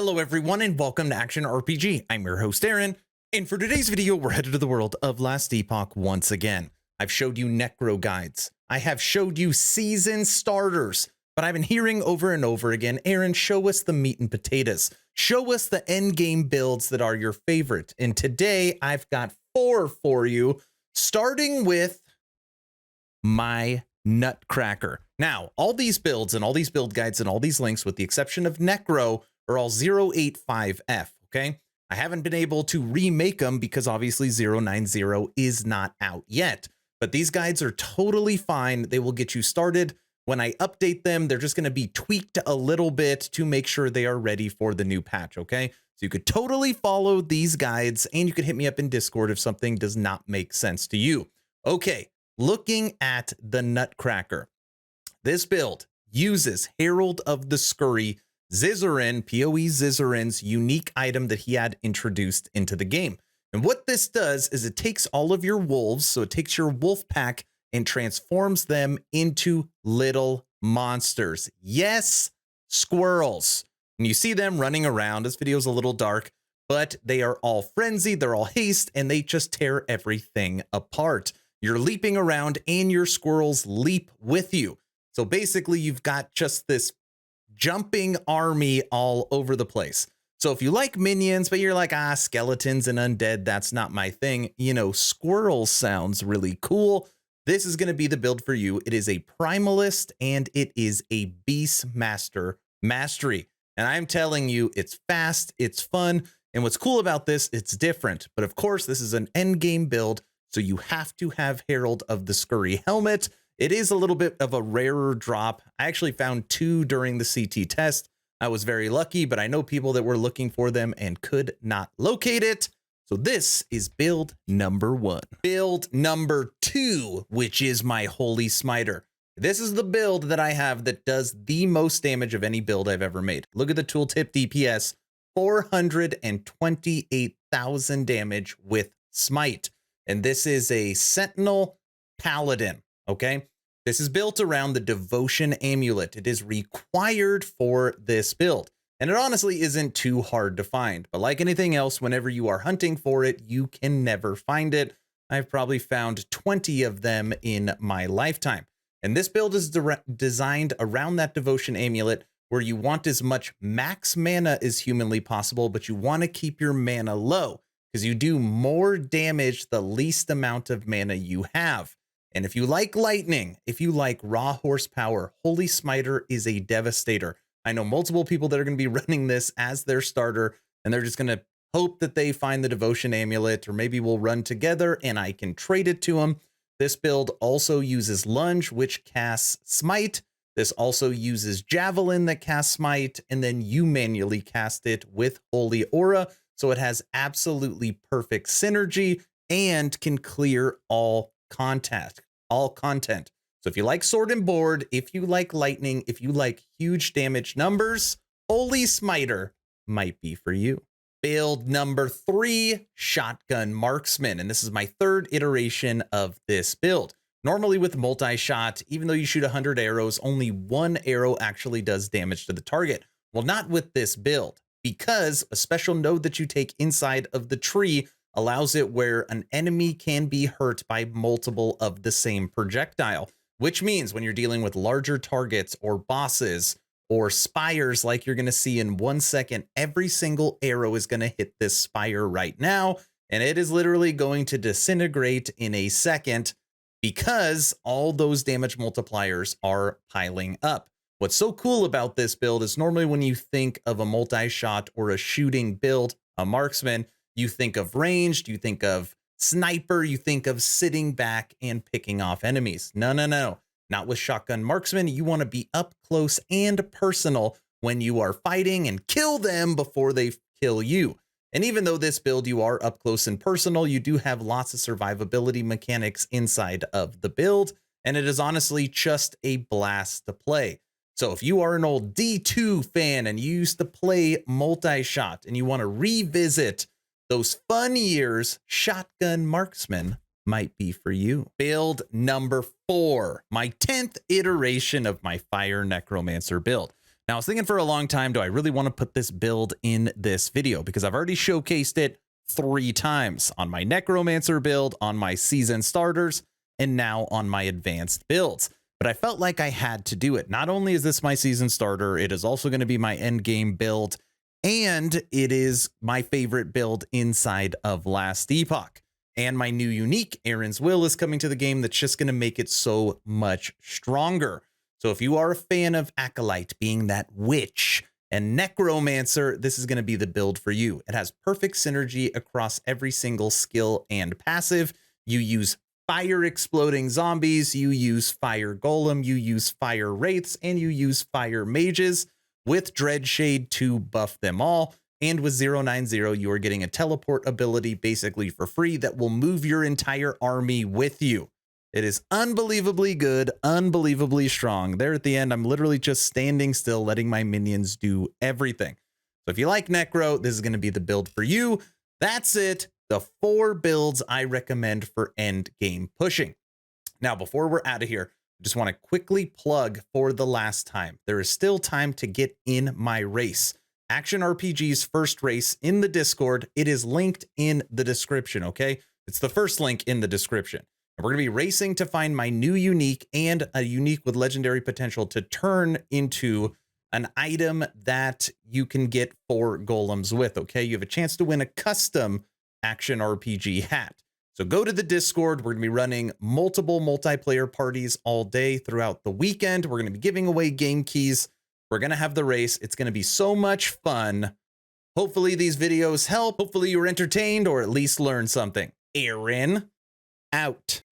Hello everyone and welcome to Action RPG. I'm your host Aaron, and for today's video we're headed to the world of Last Epoch once again. I've showed you Necro guides, I have showed you season starters, but I've been hearing over and over again, Aaron, show us the meat and potatoes. Show us the end game builds that are your favorite. And today I've got 4 for you, starting with my Nutcracker. Now, all these builds and all these build guides and all these links, with the exception of Necro, are all 085F, okay? I haven't been able to remake them because obviously 090 is not out yet. But these guides are totally fine. They will get you started. When I update them, they're just going to be tweaked a little bit to make sure they are ready for the new patch, okay? So you could totally follow these guides, and you could hit me up in Discord if something does not make sense to you. Okay. Looking at the Nutcracker, this build uses Herald of the Scurry Zizarin, PoE Zizarin's unique item that he had introduced into the game. And what this does is it takes all of your wolves, so it takes your wolf pack and transforms them into little monsters. Yes, squirrels. And you see them running around. This video is a little dark, but they are all frenzied, they're all haste, and they just tear everything apart. You're leaping around and your squirrels leap with you. So basically you've got just this jumping army all over the place. So if you like minions, but you're like, skeletons and undead, that's not my thing. You know, squirrels sounds really cool. This is going to be the build for you. It is a primalist and it is a Beastmaster mastery. And I'm telling you, it's fast, it's fun. And what's cool about this, it's different. But of course, this is an end game build. So you have to have Herald of the Scurry helmet. It is a little bit of a rarer drop. I actually found 2 during the CT test. I was very lucky, but I know people that were looking for them and could not locate it. So this is build number 1. Build number 2, which is my Holy Smiter. This is the build that I have that does the most damage of any build I've ever made. Look at the tooltip DPS, 428,000 damage with Smite. And this is a Sentinel Paladin, okay? This is built around the Devotion Amulet. It is required for this build. And it honestly isn't too hard to find. But like anything else, whenever you are hunting for it, you can never find it. I've probably found 20 of them in my lifetime. And this build is designed around that Devotion Amulet, where you want as much max mana as humanly possible, but you want to keep your mana low, because you do more damage the least amount of mana you have. And if you like lightning, if you like raw horsepower, Holy Smiter is a devastator. I know multiple people that are going to be running this as their starter, and they're just going to hope that they find the Devotion Amulet, or maybe we'll run together and I can trade it to them. This build also uses Lunge, which casts Smite. This also uses Javelin that casts Smite, and then you manually cast it with Holy Aura. So it has absolutely perfect synergy and can clear all content. So if you like sword and board, if you like lightning, if you like huge damage numbers, Holy Smiter might be for you. Build number 3, Shotgun Marksman. And this is my 3rd iteration of this build. Normally with multi-shot, even though you shoot 100 arrows, only 1 arrow actually does damage to the target. Well, not with this build, because a special node that you take inside of the tree allows it where an enemy can be hurt by multiple of the same projectile, which means when you're dealing with larger targets or bosses or spires like you're going to see in 1 second, every single arrow is going to hit this spire right now, and it is literally going to disintegrate in a second because all those damage multipliers are piling up. What's so cool about this build is normally when you think of a multi-shot or a shooting build, a marksman, you think of ranged, you think of sniper, you think of sitting back and picking off enemies. No. Not with Shotgun Marksman. You want to be up close and personal when you are fighting and kill them before they kill you. And even though this build you are up close and personal, you do have lots of survivability mechanics inside of the build, and it is honestly just a blast to play. So if you are an old D2 fan and you used to play multi-shot and you want to revisit those fun years, Shotgun Marksman might be for you. Build number 4, my 10th iteration of my Fire Necromancer build. Now, I was thinking for a long time, do I really want to put this build in this video? Because I've already showcased it 3 times on my Necromancer build, on my season starters, and now on my advanced builds. But I felt like I had to do it. Not only is this my season starter, it is also going to be my end game build, and it is my favorite build inside of Last Epoch. And my new unique, Aaron's Will, is coming to the game that's just going to make it so much stronger. So if you are a fan of Acolyte, being that witch, and Necromancer, this is going to be the build for you. It has perfect synergy across every single skill and passive. You use fire exploding zombies, you use fire golem, you use fire wraiths, and you use fire mages with Dreadshade to buff them all. And with 090, you are getting a teleport ability basically for free that will move your entire army with you. It is unbelievably good, unbelievably strong. There at the end, I'm literally just standing still, letting my minions do everything. So if you like Necro, this is going to be the build for you. That's it. The 4 builds I recommend for end game pushing. Now, before we're out of here, I just want to quickly plug for the last time. There is still time to get in my race. Action RPG's first race in the Discord. It is linked in the description, okay? It's the first link in the description. We're going to be racing to find my new unique and a unique with legendary potential to turn into an item that you can get 4 golems with, okay? You have a chance to win a custom action RPG hat. So go to the Discord. We're going to be running multiple multiplayer parties all day throughout the weekend. We're going to be giving away game keys. We're going to have the race. It's going to be so much fun. Hopefully these videos help. Hopefully you were entertained or at least learned something. Aaron out.